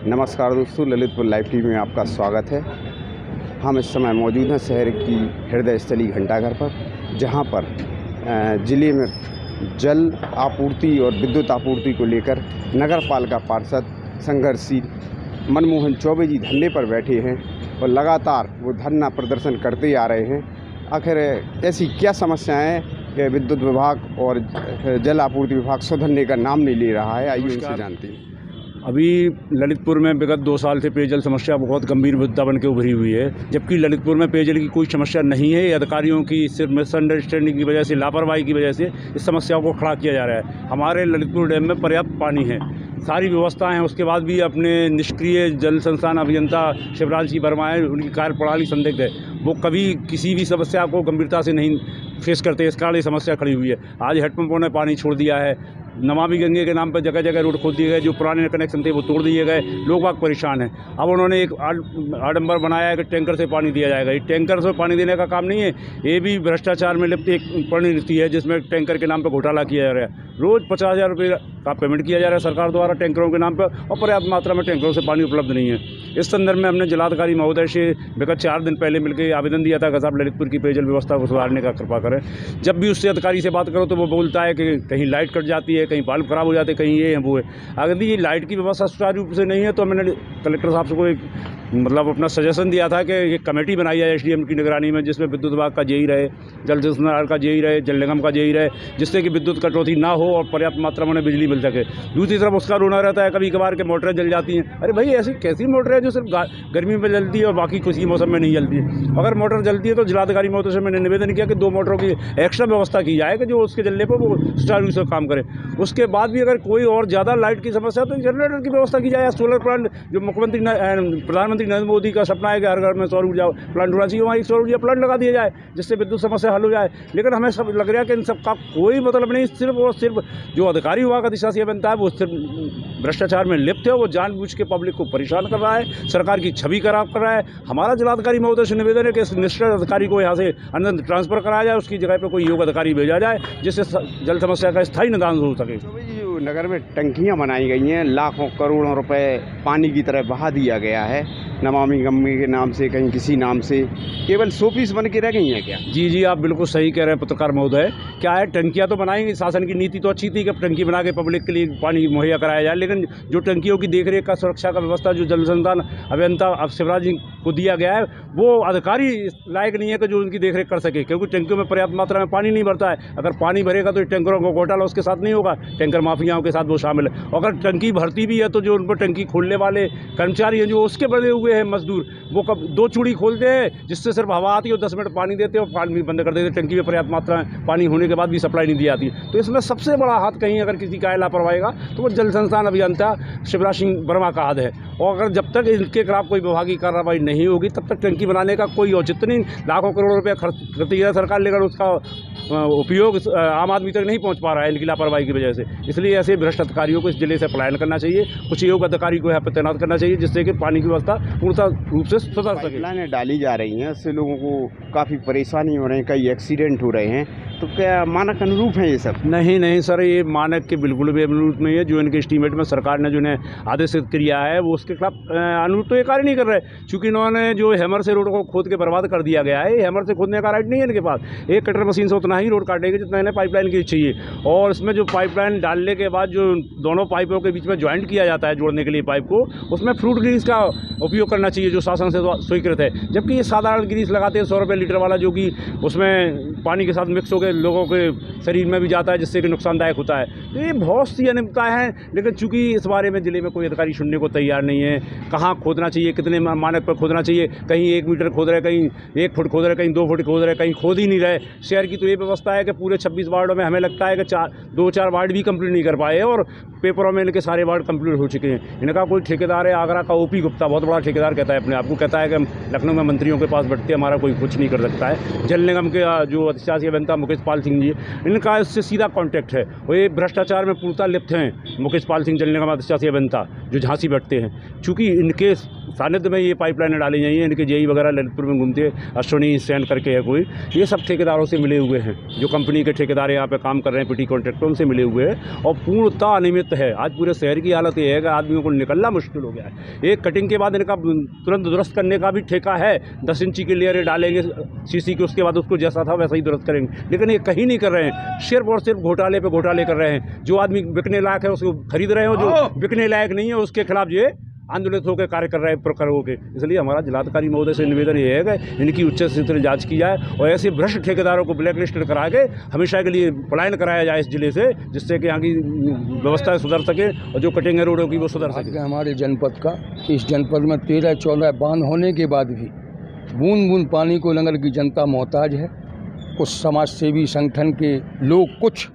नमस्कार दोस्तों, Lalitpur live TV में आपका स्वागत है। हम इस समय मौजूद हैं शहर की हृदय स्थली घंटाघर पर, जहां पर ज़िले में जल आपूर्ति और विद्युत आपूर्ति को लेकर नगर पालिका पार्षद संघर्षशील मनमोहन चौबे जी धरने पर बैठे हैं और लगातार वो धरना प्रदर्शन करते आ रहे हैं। आखिर ऐसी क्या समस्याएं हैं कि विद्युत विभाग और जल आपूर्ति विभाग सुधरने का नाम नहीं ले रहा है? आइए उनसे जानते हैं। अभी ललितपुर में विगत 2 साल से पेयजल समस्या बहुत गंभीर मुद्दा बन के उभरी हुई है, जबकि ललितपुर में पेयजल की कोई समस्या नहीं है। अधिकारियों की सिर्फ मिसअंडरस्टैंडिंग की वजह से, लापरवाही की वजह से इस समस्या को खड़ा किया जा रहा है। हमारे ललितपुर डैम में पर्याप्त पानी है, सारी व्यवस्थाएं हैं, उसके बाद भी अपने निष्क्रिय जल संस्थान अभियंता शिवराज जी वर्मा है, उनकी कार्यप्रणाली संदिग्ध है। वो कभी किसी भी समस्या को गंभीरता से नहीं फेस करते, इस कारण ये समस्या खड़ी हुई है। आज हेडपंपों ने पानी छोड़ दिया है, नमामि गंगे के नाम पर जगह जगह रोड खोद दिए गए, जो पुराने कनेक्शन थे वो तोड़ दिए गए, लोग बाग परेशान हैं। अब उन्होंने एक आडंबर बनाया है कि टैंकर से पानी दिया जाएगा। ये टैंकर से पानी देने का काम नहीं है, ये भी भ्रष्टाचार में लिप्त एक परिणति है, जिसमें टैंकर के नाम पर घोटाला किया जा रहा है। रोज़ 50,000 रुपये का पेमेंट किया जा रहा है सरकार द्वारा टैंकरों के नाम पर, और पर्याप्त मात्रा में टैंकरों से पानी उपलब्ध नहीं है। इस संदर्भ में हमने जिलाधिकारी महोदय से विगत 4 दिन पहले मिलकर आवेदन दिया था कि साहब ललितपुर की पेयजल व्यवस्था को सुधारने का कृपा करें। जब भी उससे अधिकारी से बात करो तो वो बोलता है कि कहीं लाइट कट जाती है, कहीं बल्ब खराब हो जाते, कहीं ये है वो है। अगर ये लाइट की व्यवस्था सुचारू रूप से नहीं है तो मैंने कलेक्टर साहब से को एक अपना सजेशन दिया था कि एक कमेटी बनाई जाए एसडीएम की निगरानी में, जिसमें विद्युत विभाग का जेई रहे, जल संसाधन का जेई रहे, जल निगम का जेई रहे, जिससे कि विद्युत कटौती ना हो और पर्याप्त मात्रा में बिजली मिल सके। दूसरी तरफ उसका रोना रहता है कभी कभार के मोटरें जल जाती हैं। अरे भाई, ऐसी कैसी मोटर है जो सिर्फ गर्मी में जलती है और बाकी किसी मौसम में नहीं जलती है? अगर मोटर जलती है तो जिलाधिकारी महोदय से मैंने निवेदन किया कि 2 मोटरों की एक्स्ट्रा व्यवस्था की जाए कि जो उसके जलने पर वो सुचारू रूप से काम करे। उसके बाद भी अगर कोई और ज़्यादा लाइट की समस्या तो जनरेटर की व्यवस्था की जाए। सोलर प्लांट जो प्रधानमंत्री नरेंद्र मोदी का सपना है कि हर घर में सौर ऊर्जा प्लांट होना चाहिए, वहाँ एक सौर ऊर्जा प्लांट लगा दिया जाए, जिससे विद्युत समस्या हल हो जाए। लेकिन हमें सब लग रहा है कि इन सब का कोई मतलब नहीं। सिर्फ और सिर्फ जो अधिकारी विभाग का दिशा से बनता है वो सिर्फ भ्रष्टाचार में लिप्त है। वो जानबूझ के पब्लिक को परेशान कर रहा है, सरकार की छवि खराब कर रहा है। हमारा जिलाधिकारी महोदय से निवेदन है कि इस निष्ठित अधिकारी को यहाँ से अंदर ट्रांसफर कराया जाए, उसकी जगह पर कोई योग्य अधिकारी भेजा जाए, जिससे जल समस्या का स्थायी निदान हो सके। नगर में टंकियां बनाई गई हैं, लाखों करोड़ों रुपए पानी की तरह बहा दिया गया है, नमामि गंगे के नाम से, कहीं किसी नाम से, केवल शोपीस बन के रह गई हैं क्या? जी, आप बिल्कुल सही कह रहे हैं पत्रकार महोदय। क्या है, टंकियां तो बनाएंगे, शासन की नीति तो अच्छी थी कि टंकी बना के पब्लिक के लिए पानी मुहैया कराया जाए, लेकिन जो टंकियों की देखरेख का, सुरक्षा का व्यवस्था जो जल संसाधन अभियंता अब शिवराज जी को दिया गया है, वो अधिकारी लायक नहीं है कि जो उनकी देखरेख कर सके, क्योंकि टंकियों में पर्याप्त मात्रा में पानी नहीं भरता है। अगर पानी भरेगा तो टैंकरों को घोटाला उसके साथ नहीं होगा, टैंकर माफियाओं के साथ वो शामिल है। अगर टंकी भरती भी है तो जो उन पर टंकी खोलने वाले कर्मचारी हैं, जो उसके बने हुए हैं मजदूर, वो कब 2 चूड़ी खोलते हैं जिससे सिर्फ हवा आती है और 10 मिनट पानी देते हैं और पानी बंद कर देते हैं। टंकी में पर्याप्त मात्रा में पानी होने के बाद भी सप्लाई नहीं दी जाती। तो इसमें सबसे बड़ा हाथ कहीं अगर किसी का है लापरवाही का, तो वो जल संस्थान अभियंता शिवराज सिंह वर्मा का हाथ है। और अगर जब तक इनके खिलाफ कोई विभागीय कार्रवाई नहीं होगी तब तक टंकी बनाने का कोई औचित्य नहीं। लाखों करोड़ रुपये खर्च करती है सरकार, लेकिन उसका उपयोग आम आदमी तक नहीं पहुंच पा रहा है इनकी लापरवाही की वजह से। इसलिए ऐसे भ्रष्ट अधिकारियों को इस जिले से पलायन करना चाहिए, कुछ योग्य अधिकारी को यहाँ पर तैनात करना चाहिए, जिससे कि पानी की व्यवस्था पूर्णतः रूप से सुधर सके। पाइपलाइनें डाली जा रही हैं, उससे लोगों को काफ़ी परेशानी हो रही है, कई एक्सीडेंट हो रहे हैं, तो क्या मानक अनुरूप है ये सब? नहीं सर, ये मानक के बिल्कुल भी अनुरूप नहीं है। जो इनके एस्टीमेट में सरकार ने जो इन्हें आदेशित किया है वो उसके खिलाफ अनुरूप तो ये कार्य नहीं कर रहे, क्योंकि इन्होंने जो हैमर से रोड को खोद के बर्बाद कर दिया गया है। हैमर से खोदने का राइट नहीं है इनके पास। एक कटर मशीन से उतना ही रोड काटेगी जितना इन्हें पाइपलाइन की चाहिए। और इसमें जो पाइपलाइन डालने के बाद जो दोनों पाइपों के बीच में ज्वाइंट किया जाता है जोड़ने के लिए पाइप को, उसमें फ्रूट ग्रीस का उपयोग करना चाहिए जो शासन से स्वीकृत है। जबकि ये साधारण ग्रीस लगाते हैं 100 रुपये लीटर वाला, जो कि उसमें पानी के साथ मिक्स होकर लोगों के शरीर में भी जाता है, जिससे कि नुकसानदायक होता है। तो ये बहुत सी अनियमितताएं हैं, लेकिन चूंकि इस बारे में जिले में कोई अधिकारी सुनने को तैयार नहीं है। कहाँ खोदना चाहिए, कितने मानक पर खोदना चाहिए, कहीं 1 मीटर खोद रहे, कहीं 1 फुट खोद रहे, कहीं 2 फुट खोद रहे, कहीं खोद ही नहीं रहे। शहर की तो ये व्यवस्था है कि पूरे 26 वार्डों में हमें लगता है कि 2-4 वार्ड भी कंप्लीट नहीं कर पाए, और पेपरों में इनके सारे वार्ड कंप्लीट हो चुके हैं। इनका कोई ठेकेदार है आगरा का ओपी गुप्ता, बहुत बड़ा ठेकेदार कहता है अपने आप को, कहता है कि हम लखनऊ में मंत्रियों के पास बैठते हैं, हमारा कोई कुछ नहीं कर सकता है। जल निगम के जो अधिशासी अभियंता मुकेश पाल सिंह जी, इनका इससे सीधा कॉन्टैक्ट है। वो ये भ्रष्टाचार में पूर्णतः लिप्त हैं। मुकेश पाल सिंह जल निगम अधिशासी अभियंता जो झांसी बैठते हैं, चूँकि इनके सानिध्य में ये पाइपलाइनें डाली जाएंगी। इनके जेई वगैरह ललितपुर में घूमते हैं, अश्विनी स्टैंड करके है कोई, ये सब ठेकेदारों से मिले हुए हैं, जो कंपनी के ठेकेदार यहाँ पे काम कर रहे हैं, पीटी कॉन्ट्रैक्टरों से मिले हुए हैं और पूर्णतः अनियमित है। आज पूरे शहर की हालत ये है कि आदमियों को निकलना मुश्किल हो गया है। एक कटिंग के बाद इनका तुरंत दुरुस्त करने का भी ठेका है, 10 इंची की लेयर डालेंगे सीसी की, उसके बाद उसको जैसा था वैसा ही दुरुस्त करेंगे, लेकिन ये कहीं नहीं कर रहे हैं। सिर्फ और सिर्फ घोटाले पे घोटाले कर रहे हैं। जो आदमी बिकने लायक है उसको खरीद रहे हो, जो बिकने लायक नहीं है उसके खिलाफ ये आंदोलित होकर कार्य कर रहे हैं प्रखर होकर। इसलिए हमारा जिलाधिकारी महोदय से निवेदन ये है कि इनकी उच्च स्तरीय जांच की जाए और ऐसे भ्रष्ट ठेकेदारों को ब्लैक लिस्ट करा के हमेशा के लिए पलायन कराया जाए इस जिले से, जिससे कि यहाँ की व्यवस्था सुधर सके और जो कटिंग है रोडों की वो सुधर सके। हमारे जनपद का, इस जनपद में 13-14 बांध होने के बाद भी बूंद बूंद पानी को नगर की जनता मोहताज है। कुछ समाजसेवी संगठन के लोग, कुछ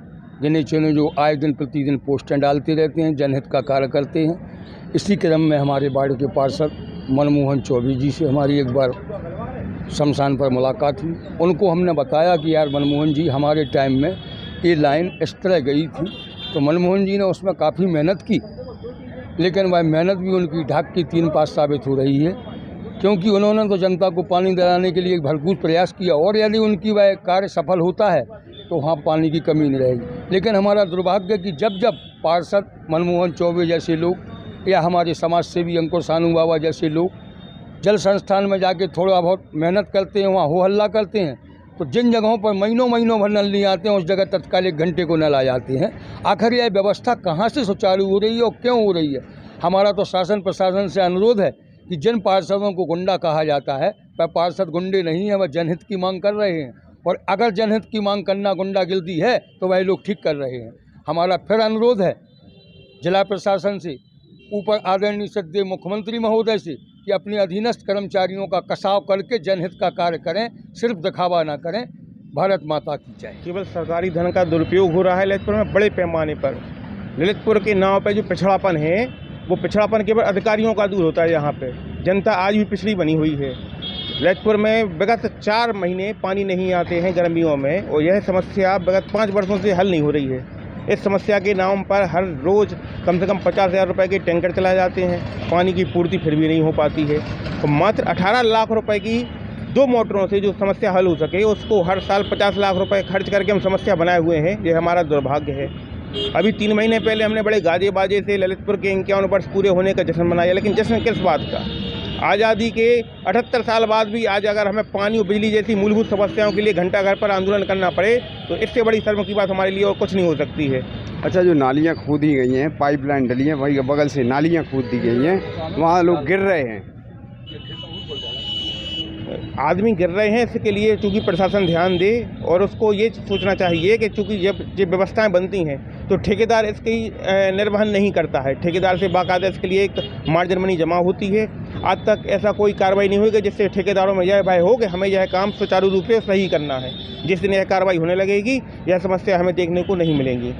गिने चुने, जो आए दिन प्रतिदिन पोस्टें डालते रहते हैं, जनहित का कार्य करते हैं। इसी क्रम में हमारे वार्ड के पार्षद मनमोहन चौबे जी से हमारी एक बार शमशान पर मुलाकात हुई। उनको हमने बताया कि यार मनमोहन जी, हमारे टाइम में ये लाइन इस तरह गई थी, तो मनमोहन जी ने उसमें काफ़ी मेहनत की, लेकिन वह मेहनत भी उनकी ढाक की 3 पास साबित हो रही है, क्योंकि उन्होंने तो जनता को पानी दिलाने के लिए भरपूर प्रयास किया और यदि उनकी वह कार्य सफल होता है तो वहाँ पानी की कमी नहीं रहेगी। लेकिन हमारा दुर्भाग्य कि जब जब पार्षद मनमोहन चौबे जैसे लोग या हमारे समाज सेवी अंकुर सानू बाबा जैसे लोग जल संस्थान में जाके थोड़ा बहुत मेहनत करते हैं, वहाँ हो हल्ला करते हैं, तो जिन जगहों पर महीनों महीनों भर नल नहीं आते हैं उस जगह तत्काल 1 घंटे को नल आ जाते हैं। आखिर यह व्यवस्था कहाँ से सुचारू हो रही है और क्यों हो रही है? हमारा तो शासन प्रशासन से अनुरोध है कि जिन पार्षदों को गुंडा कहा जाता है, वह पार्षद गुंडे नहीं है, वह जनहित की मांग कर रहे हैं, और अगर जनहित की मांग करना गुंडागिर्दी है तो वह लोग ठीक कर रहे हैं। हमारा फिर अनुरोध है जिला प्रशासन से, ऊपर आदरणीय श्रद्धेय मुख्यमंत्री महोदय से, कि अपने अधीनस्थ कर्मचारियों का कसाव करके जनहित का कार्य करें, सिर्फ दिखावा ना करें। भारत माता की जय। केवल सरकारी धन का दुरुपयोग हो रहा है ललितपुर में बड़े पैमाने पर। ललितपुर के नाव पे जो पिछड़ापन है, वो पिछड़ापन केवल अधिकारियों का दूर होता है। यहाँ पे जनता आज भी पिछड़ी बनी हुई है। ललितपुर में विगत 4 महीने पानी नहीं आते हैं गर्मियों में, और यह समस्या विगत 5 वर्षों से हल नहीं हो रही है। इस समस्या के नाम पर हर रोज़ कम से कम 50,000 रुपये के टैंकर चलाए जाते हैं, पानी की पूर्ति फिर भी नहीं हो पाती है। और मात्र 18 लाख रुपए की 2 मोटरों से जो समस्या हल हो सके, उसको हर साल 50 लाख रुपए खर्च करके हम समस्या बनाए हुए हैं। ये हमारा दुर्भाग्य है। अभी 3 महीने पहले हमने बड़े गाजे बाजे से ललितपुर के 51 वर्ष पूरे होने का जश्न मनाया, लेकिन जश्न किस बात का? आज़ादी के 78 साल बाद भी आज अगर हमें पानी और बिजली जैसी मूलभूत समस्याओं के लिए घंटा घर पर आंदोलन करना पड़े, तो इससे बड़ी शर्म की बात हमारे लिए और कुछ नहीं हो सकती है। अच्छा, जो नालियाँ खोदी गई हैं, पाइपलाइन डली हैं, वही बगल से नालियाँ खोद दी गई हैं, वहाँ लोग गिर रहे हैं, आदमी गिर रहे हैं। इसके लिए चूँकि प्रशासन ध्यान दे और उसको ये सोचना चाहिए कि चूँकि जब व्यवस्थाएं बनती हैं तो ठेकेदार इसकी निर्वहन नहीं करता है। ठेकेदार से बाकायदा इसके लिए एक मार्जिन मनी जमा होती है। आज तक ऐसा कोई कार्रवाई नहीं हुई कि जिससे ठेकेदारों में यह भय हो कि हमें यह काम सुचारू रूप से सही करना है। जिस दिन यह कार्रवाई होने लगेगी, यह समस्या हमें देखने को नहीं मिलेंगी।